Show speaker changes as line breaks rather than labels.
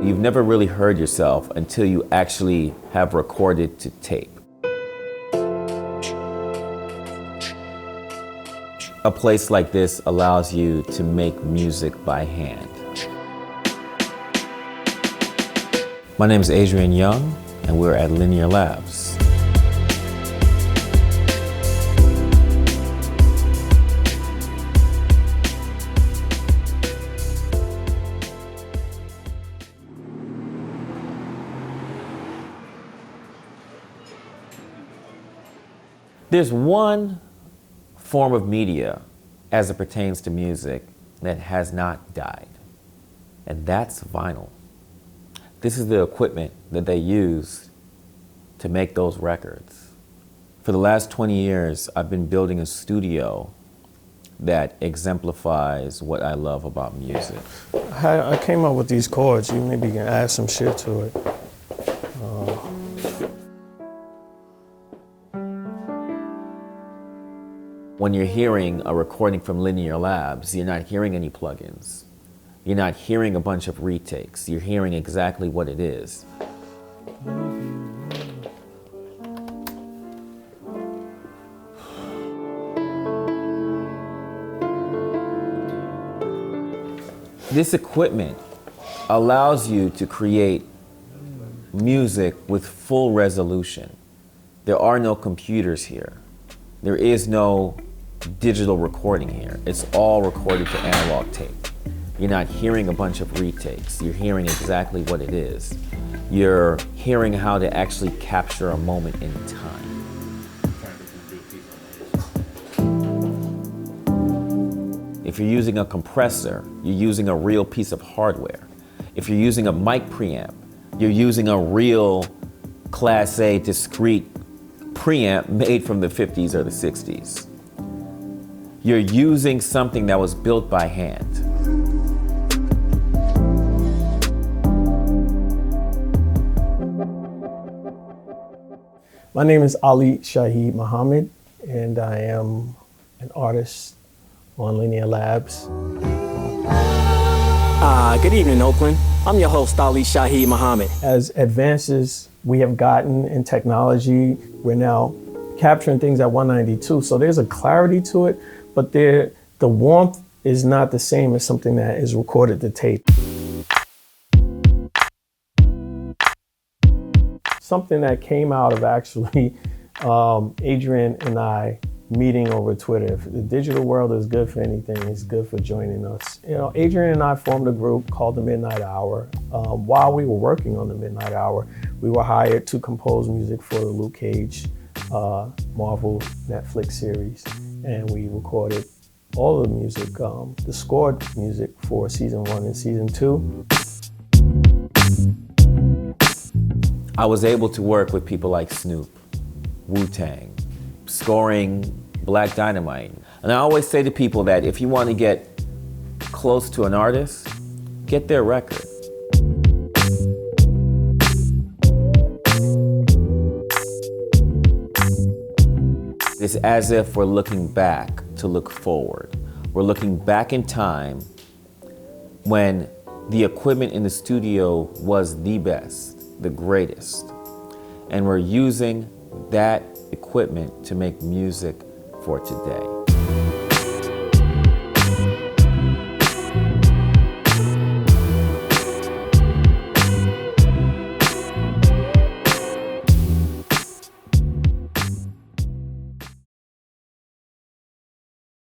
You've never really heard yourself until you actually have recorded to tape. A place like this allows you to make music by hand. My name is Adrian Young, and we're at Linear Labs. There's one form of media, as it pertains to music, that has not died, and that's vinyl. This is the equipment that they use to make those records. For the last 20 years, I've been building a studio that exemplifies what I love about music.
I came up with these chords. You maybe can add some shit to it.
When you're hearing a recording from Linear Labs, you're not hearing any plugins. You're not hearing a bunch of retakes. You're hearing exactly what it is. This equipment allows you to create music with full resolution. There are no computers here. There is no digital recording here. It's all recorded to analog tape. You're not hearing a bunch of retakes. You're hearing exactly what it is. You're hearing how to actually capture a moment in time. If you're using a compressor, you're using a real piece of hardware. If you're using a mic preamp, you're using a real Class A discrete preamp made from the 50s or the 60s. You're using something that was built by hand.
My name is Ali Shaheed Muhammad, and I am an artist on Linear Labs.
Good evening, Oakland. I'm your host, Ali Shaheed Muhammad.
As advances we have gotten in technology, we're now capturing things at 192. So there's a clarity to it, but the warmth is not the same as something that is recorded to tape. Something that came out of actually Adrian and I meeting over Twitter. If the digital world is good for anything, it's good for joining us. You know, Adrian and I formed a group called the Midnight Hour. While we were working on the Midnight Hour, we were hired to compose music for the Luke Cage Marvel Netflix series. And we recorded all of the music, the scored music for season 1 and season 2.
I was able to work with people like Snoop, Wu-Tang, scoring Black Dynamite. And I always say to people that if you want to get close to an artist, get their record. It's as if we're looking back to look forward. We're looking back in time when the equipment in the studio was the best, the greatest. And we're using that equipment to make music for today.